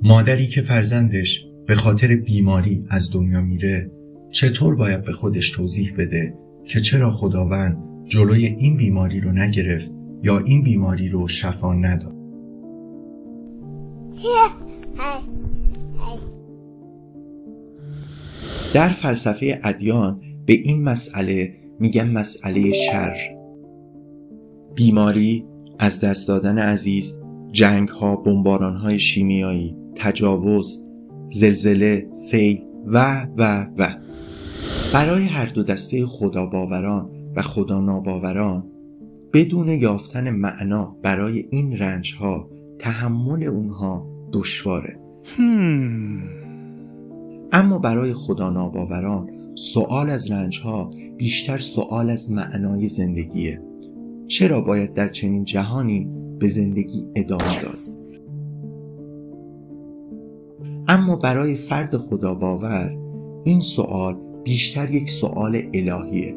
مادری که فرزندش به خاطر بیماری از دنیا میره چطور باید به خودش توضیح بده که چرا خداوند جلوی این بیماری رو نگرفت یا این بیماری رو شفا نداد؟ در فلسفه ادیان به این مسئله میگن مسئله شر. بیماری، از دست دادن عزیز، جنگ‌ها، بمباران‌های شیمیایی، تجاوز، زلزله، سیل و برای هر دو دسته خدا باوران و خدا ناباوران بدون یافتن معنا برای این رنج‌ها تحمل اونها دشواره. اما برای خدا ناباوران سوال از رنج‌ها بیشتر سوال از معنای زندگیه. چرا باید در چنین جهانی به زندگی ادامه داد؟ اما برای فرد خدا باور این سوال بیشتر یک سوال الهیه.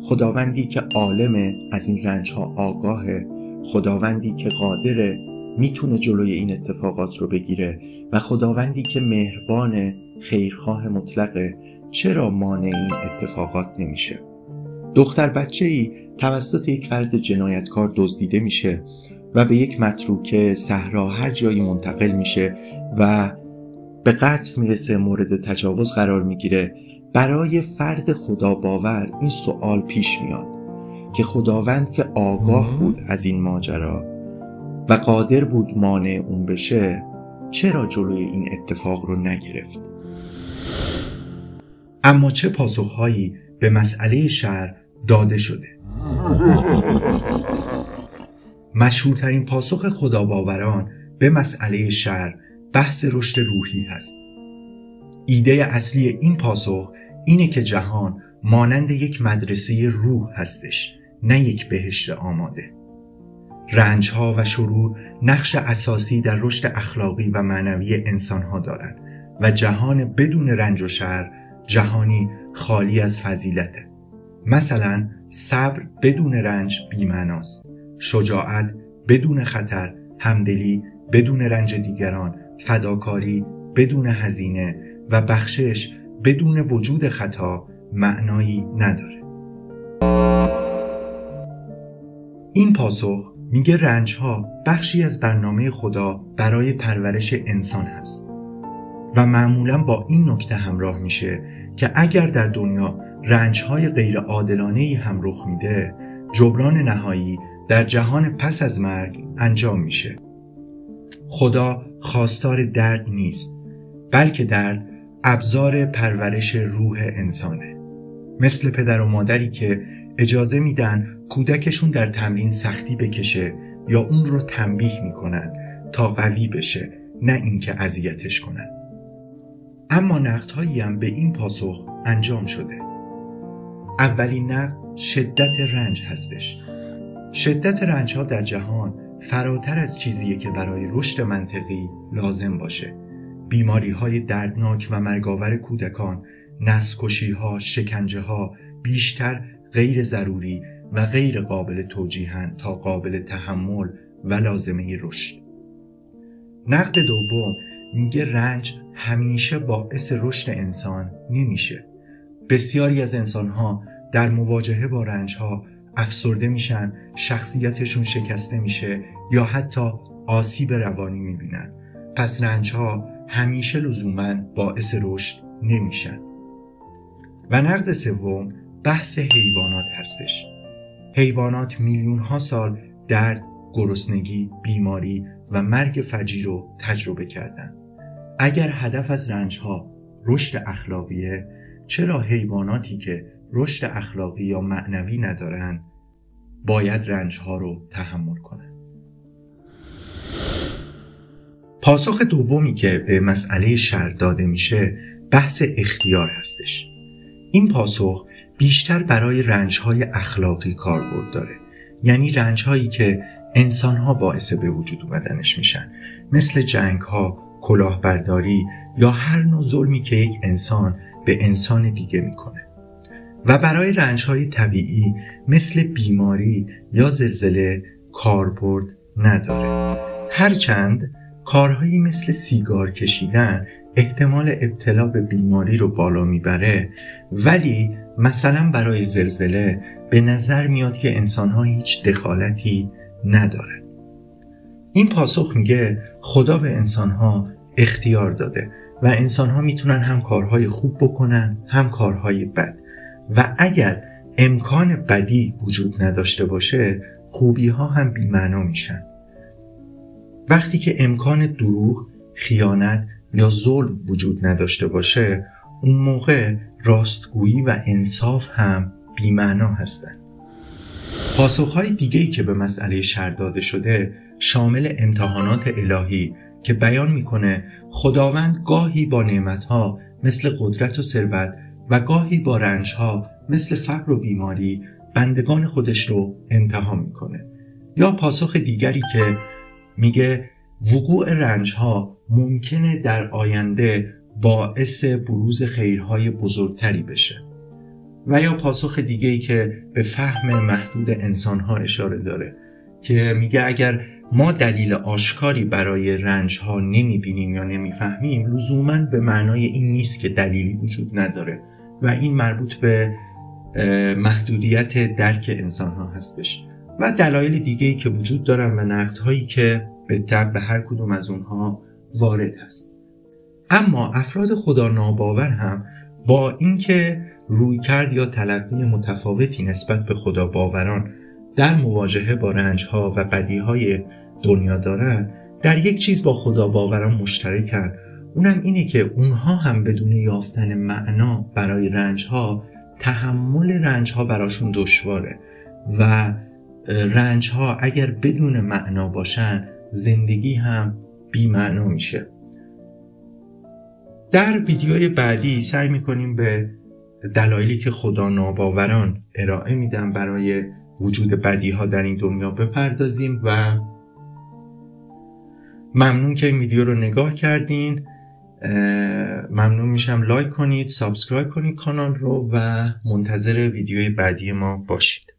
خداوندی که عالمه، از این رنج‌ها آگاهه، خداوندی که قادره، میتونه جلوی این اتفاقات رو بگیره و خداوندی که مهربانه، خیرخواه مطلقه، چرا مانع این اتفاقات نمیشه؟ دختر بچه‌ای توسط یک فرد جنایتکار دزدیده میشه و به یک متروکه، صحرا، هر جایی منتقل میشه و به قتل میرسه، مورد تجاوز قرار میگیره. برای فرد خدا باور این سوال پیش میاد که خداوند که آگاه بود از این ماجرا و قادر بود مانع اون بشه، چرا جلوی این اتفاق رو نگرفت؟ اما چه پاسخهایی به مسئله شر داده شده؟ مشهورترین پاسخ خدا باوران به مسئله شر بحث رشد روحی هست. ایده اصلی این پاسخ اینه که جهان مانند یک مدرسه روح هستش، نه یک بهشت آماده. رنج‌ها و شرور نقش اساسی در رشد اخلاقی و معنوی انسان‌ها دارند و جهان بدون رنج و شر جهانی خالی از فضیلته. مثلا صبر بدون رنج بی‌معناست، شجاعت بدون خطر، همدلی بدون رنج دیگران، فداکاری بدون هزینه و بخشش بدون وجود خطا معنایی نداره. این پاسخ میگه رنج‌ها بخشی از برنامه خدا برای پرورش انسان هست و معمولاً با این نکته همراه میشه که اگر در دنیا رنج‌های غیر عادلانه‌ای هم رخ میده، جبران نهایی در جهان پس از مرگ انجام میشه. خدا خواستار درد نیست، بلکه درد ابزار پرورش روح انسانه. مثل پدر و مادری که اجازه میدن کودکشون در تمرین سختی بکشه یا اون رو تنبیه میکنن تا قوی بشه، نه اینکه اذیتش کنن. اما نقدهایی هم به این پاسخ انجام شده. اولین نقد شدت رنج هستش. شدت رنج‌ها در جهان فراتر از چیزیه که برای رشد منطقی لازم باشه. بیماری‌های دردناک و مرگاور کودکان، نسل‌کشی‌ها، شکنجه‌ها بیشتر غیر ضروری و غیر قابل توجیه‌اند تا قابل تحمل و لازمه رشد. نقد دوم میگه رنج همیشه باعث رشد انسان نمیشه. بسیاری از انسان‌ها در مواجهه با رنج‌ها افسرده میشن، شخصیتشون شکسته میشه یا حتی آسیب روانی میبینن. پس رنج‌ها همیشه لزوماً باعث رشد نمیشن. و نقد سوم بحث حیوانات هستش. حیوانات میلیون‌ها سال درد، گرسنگی، بیماری و مرگ فجیع رو تجربه کردن. اگر هدف از رنج‌ها رشد اخلاقیه، چرا حیواناتی که رشد اخلاقی یا معنوی ندارن باید رنج‌ها رو تحمل کنن؟ پاسخ دومی که به مسئله شر داده میشه بحث اختیار هستش. این پاسخ بیشتر برای رنج‌های اخلاقی کاربرد داره، یعنی رنج‌هایی که انسان‌ها باعث به وجود اومدنش میشن، مثل جنگ‌ها، کلاهبرداری یا هر نوع ظلمی که یک انسان به انسان دیگه میکنه. و برای رنج‌های طبیعی مثل بیماری یا زلزله کاربرد نداره. هرچند کارهایی مثل سیگار کشیدن احتمال ابتلا به بیماری رو بالا میبره، ولی مثلا برای زلزله به نظر میاد که انسان‌ها هیچ دخالتی ندارن. این پاسخ میگه خدا به انسان‌ها اختیار داده و انسان‌ها میتونن هم کارهای خوب بکنن هم کارهای بد، و اگر امکان بدی وجود نداشته باشه خوبی‌ها هم بی‌معنا میشن. وقتی که امکان دروغ، خیانت یا ظلم وجود نداشته باشه، اون موقع راستگویی و انصاف هم بی‌معنا هستن. پاسخ‌های دیگه‌ای که به مسئله شر داده شده شامل امتحانات الهی که بیان میکنه خداوند گاهی با نعمت‌ها مثل قدرت و ثروت و گاهی با رنج‌ها مثل فقر و بیماری بندگان خودش رو امتحان میکنه. یا پاسخ دیگری که میگه وقوع رنج‌ها ممکنه در آینده باعث بروز خیرهای بزرگتری بشه. و یا پاسخ دیگه‌ای که به فهم محدود انسان‌ها اشاره داره که میگه اگر ما دلیل آشکاری برای رنج‌ها نمی‌بینیم یا نمی‌فهمیم، لزوماً به معنای این نیست که دلیلی وجود نداره و این مربوط به محدودیت درک انسان‌ها هستش. و دلایل دیگه‌ای که وجود دارن و نقدهایی که به تبع به هر کدوم از اونها وارد هست. اما افراد خدا ناباور هم با اینکه رویکرد یا تلقی متفاوتی نسبت به خدا باوران در مواجهه با رنج‌ها و بدی‌های دنیا دارن، در یک چیز با خدا باوران مشترکن، اونم اینه که اونها هم بدون یافتن معنا برای رنج‌ها، تحمل رنج‌ها براشون دشواره و رنج‌ها اگر بدون معنا باشن زندگی هم بی معنا میشه. در ویدیوی بعدی سعی میکنیم به دلایلی که خدا ناباوران ارائه میدن برای وجود بدی‌ها در این دنیا بپردازیم و ممنون که این ویدیو رو نگاه کردین. ممنون میشم لایک کنید، سابسکرایب کنید کانال رو و منتظر ویدیوی بعدی ما باشید.